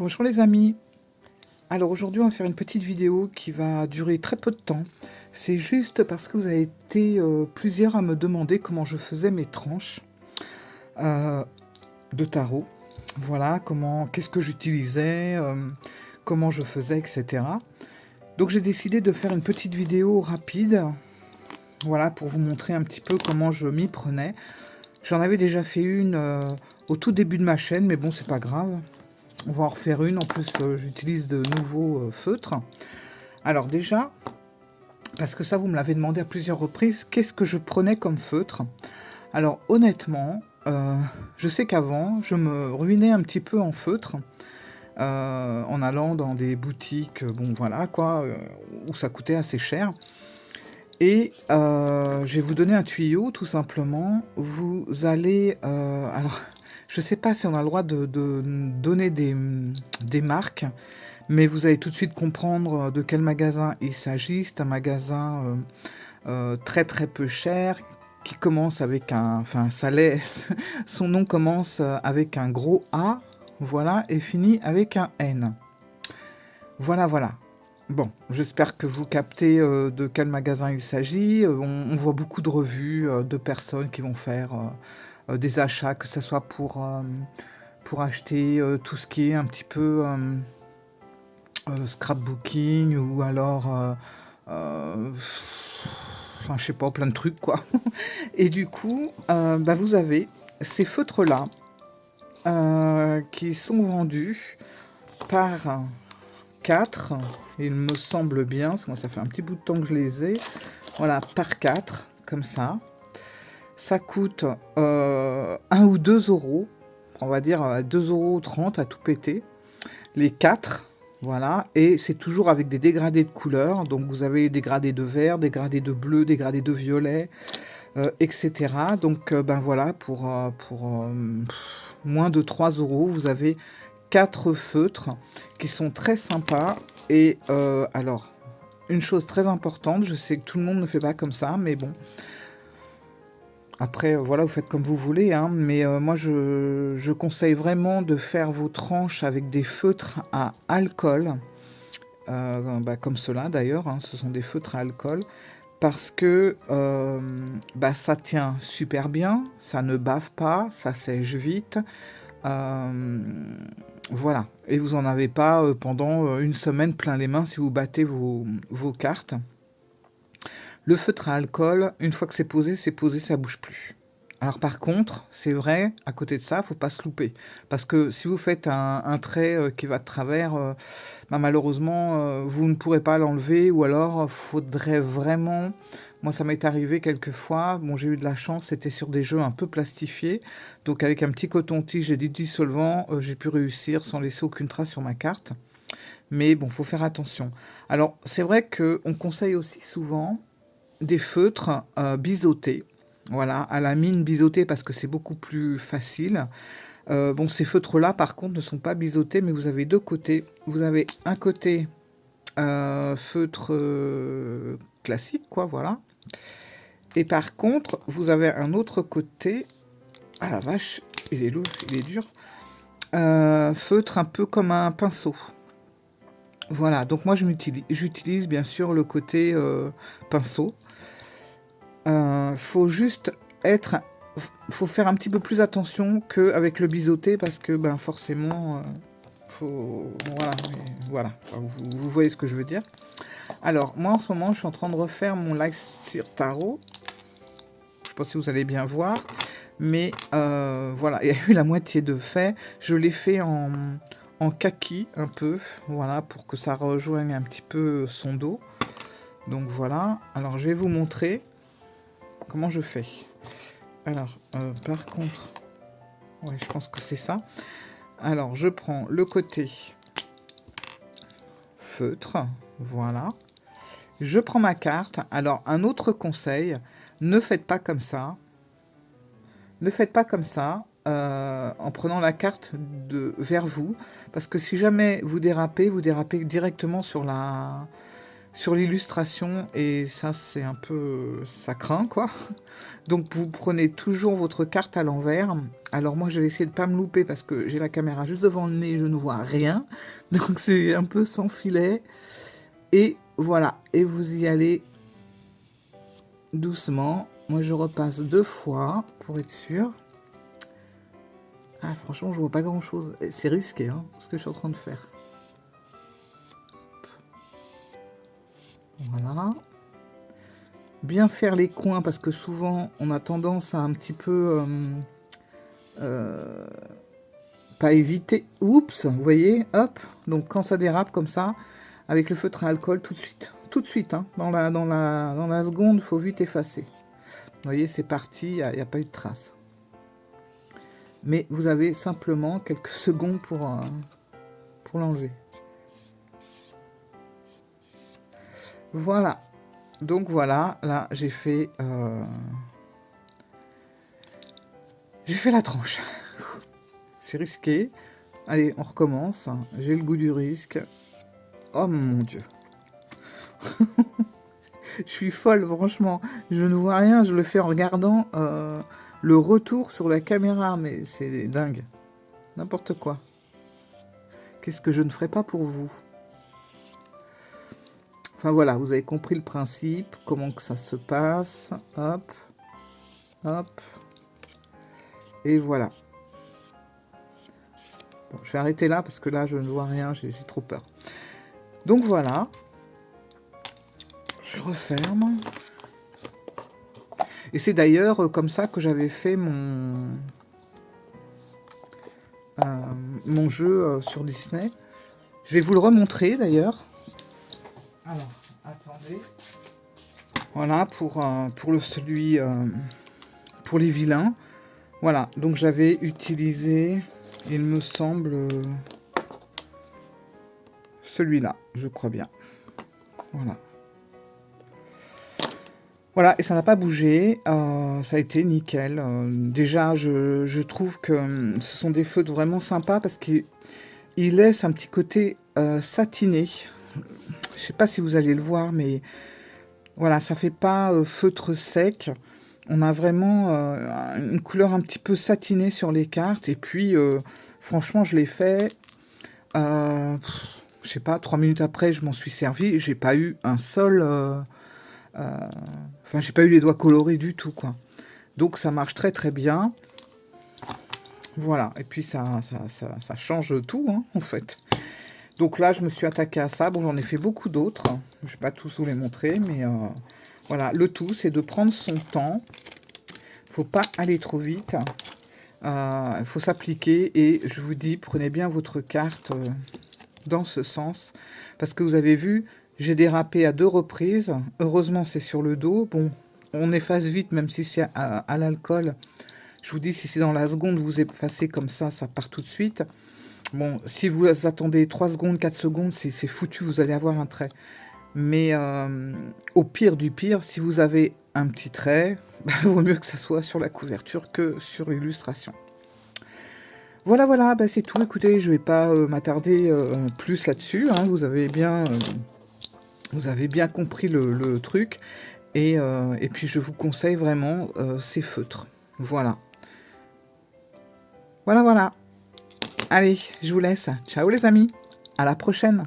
Bonjour les amis. Alors aujourd'hui on va faire une petite vidéo qui va durer très peu de temps. C'est juste parce que vous avez été plusieurs à me demander comment je faisais mes tranches euh, de tarot. Voilà, qu'est-ce que j'utilisais, comment je faisais, etc. Donc j'ai décidé de faire une petite vidéo rapide, voilà, pour vous montrer un petit peu comment je m'y prenais. J'en avais déjà fait une au tout début de ma chaîne, mais bon, c'est pas grave. On va en refaire une. En plus, j'utilise de nouveaux feutres. Alors déjà, parce que ça, vous me l'avez demandé à plusieurs reprises, qu'est-ce que je prenais comme feutre? Alors honnêtement, je sais qu'avant, je me ruinais un petit peu en feutre, en allant dans des boutiques, bon voilà quoi, où ça coûtait assez cher. Et je vais vous donner un tuyau, tout simplement. Vous allez... alors, je ne sais pas si on a le droit de donner des marques, mais vous allez tout de suite comprendre de quel magasin il s'agit. C'est un magasin très très peu cher, qui commence avec un... Enfin, ça laisse... Son nom commence avec un gros A, voilà, et finit avec un N. Voilà, voilà. Bon, j'espère que vous captez de quel magasin il s'agit. On voit beaucoup de revues de personnes qui vont faire des achats, que ce soit pour acheter tout ce qui est un petit peu scrapbooking ou alors, enfin, je sais pas, plein de trucs quoi. Et du coup, bah, vous avez ces feutres-là qui sont vendus par 4, il me semble bien, parce que moi ça fait un petit bout de temps que je les ai. Voilà, par 4, comme ça. Ça coûte 1 ou 2 euros, on va dire 2,30 € à tout péter. Les 4, voilà, et c'est toujours avec des dégradés de couleurs. Donc vous avez des dégradés de vert, des dégradés de bleu, des dégradés de violet, etc. Donc ben voilà, pour moins de 3 euros, vous avez 4 feutres qui sont très sympas. Et alors, une chose très importante, je sais que tout le monde ne fait pas comme ça, mais bon. Après, voilà, vous faites comme vous voulez, hein, mais moi, je conseille vraiment de faire vos tranches avec des feutres à alcool, bah, comme cela d'ailleurs, hein, ce sont des feutres à alcool, parce que bah, ça tient super bien, ça ne bave pas, ça sèche vite. Voilà, et vous n'en avez pas pendant une semaine plein les mains si vous battez vos cartes. Le feutre à alcool, une fois que c'est posé, ça bouge plus. Alors par contre, c'est vrai, à côté de ça, faut pas se louper. Parce que si vous faites un trait qui va de travers, bah, malheureusement, vous ne pourrez pas l'enlever, ou alors faudrait vraiment... Moi, ça m'est arrivé quelques fois, bon, j'ai eu de la chance, c'était sur des jeux un peu plastifiés, donc avec un petit coton-tige et du dissolvant, j'ai pu réussir sans laisser aucune trace sur ma carte. Mais bon, faut faire attention. Alors, c'est vrai qu'on conseille aussi souvent des feutres biseautés. Voilà, à la mine biseautée parce que c'est beaucoup plus facile. Bon, ces feutres-là, par contre, ne sont pas biseautés, mais vous avez deux côtés. Vous avez un côté feutre classique, quoi, voilà. Et par contre, vous avez un autre côté... Ah la vache, il est lourd, il est dur. Feutre un peu comme un pinceau. Voilà, donc moi j'utilise bien sûr le côté pinceau. Faut juste être... Faut faire un petit peu plus attention qu'avec le biseauté parce que ben forcément... Voilà, voilà. Vous voyez ce que je veux dire. Alors, moi en ce moment, je suis en train de refaire mon live sur tarot. Je sais pas si vous allez bien voir. Mais voilà, il y a eu la moitié de fait. Je l'ai fait en kaki un peu. Voilà, pour que ça rejoigne un petit peu son dos. Donc voilà. Alors, je vais vous montrer comment je fais. Alors, par contre... Oui, je pense que c'est ça. Alors, je prends le côté feutre. Voilà. Je prends ma carte. Alors, un autre conseil, ne faites pas comme ça. Ne faites pas comme ça en prenant la carte vers vous. Parce que si jamais vous dérapez directement sur sur l'illustration, et ça c'est un peu... ça craint quoi. Donc vous prenez toujours votre carte à l'envers. Alors moi je vais essayer de pas me louper parce que j'ai la caméra juste devant le nez, je ne vois rien. Donc c'est un peu sans filet. Et voilà, et vous y allez doucement. Moi je repasse 2 fois pour être sûr. Ah franchement je vois pas grand chose. C'est risqué hein, ce que je suis en train de faire. Voilà. Bien faire les coins parce que souvent on a tendance à un petit peu pas éviter. Oups, vous voyez, hop. Donc quand ça dérape comme ça, avec le feutre à alcool, tout de suite, hein, dans la seconde, il faut vite effacer. Vous voyez, c'est parti, il n'y a pas eu de trace. Mais vous avez simplement quelques secondes pour l'enlever. Voilà. Donc voilà, là j'ai fait la tranche. C'est risqué. Allez, on recommence. J'ai le goût du risque. Oh mon Dieu. Je suis folle, franchement. Je ne vois rien, je le fais en regardant le retour sur la caméra, mais c'est dingue. N'importe quoi. Qu'est-ce que je ne ferais pas pour vous? Enfin voilà, vous avez compris le principe, comment que ça se passe. Hop, hop. Et voilà. Bon, je vais arrêter là parce que là, je ne vois rien, j'ai trop peur. Donc voilà. Je referme. Et c'est d'ailleurs comme ça que j'avais fait mon jeu sur Disney. Je vais vous le remontrer d'ailleurs. Alors, attendez. Voilà, pour pour les vilains. Voilà, donc j'avais utilisé, il me semble, celui-là, je crois bien. Voilà. Voilà, et ça n'a pas bougé, ça a été nickel. Déjà, je trouve que ce sont des feutres vraiment sympas parce qu'ils laissent un petit côté satiné. Je sais pas si vous allez le voir, mais voilà, ça fait pas feutre sec. On a vraiment une couleur un petit peu satinée sur les cartes. Et puis, franchement, je l'ai fait. Je sais pas, 3 minutes après, je m'en suis servi. J'ai pas eu un seul... Enfin, j'ai pas eu les doigts colorés du tout, quoi. Donc, ça marche très, très bien. Voilà. Et puis, ça change tout, hein, en fait. Donc là, je me suis attaquée à ça. Bon, j'en ai fait beaucoup d'autres. Je ne vais pas tous vous les montrer, mais voilà. Le tout, c'est de prendre son temps. Il ne faut pas aller trop vite. Il faut s'appliquer. Et je vous dis, prenez bien votre carte dans ce sens. Parce que vous avez vu, j'ai dérapé à 2 reprises. Heureusement, c'est sur le dos. Bon, on efface vite, même si c'est à l'alcool. Je vous dis, si c'est dans la seconde, vous effacez comme ça, ça part tout de suite. Bon, si vous attendez 3 secondes, 4 secondes, c'est foutu, vous allez avoir un trait. Mais au pire du pire, si vous avez un petit trait, il vaut mieux que ça soit sur la couverture que sur l'illustration. Voilà, voilà, bah c'est tout. Écoutez, je ne vais pas m'attarder plus là-dessus. Hein, vous avez bien compris le truc. Et puis, je vous conseille vraiment ces feutres. Voilà. Voilà, voilà. Allez, je vous laisse. Ciao les amis. À la prochaine.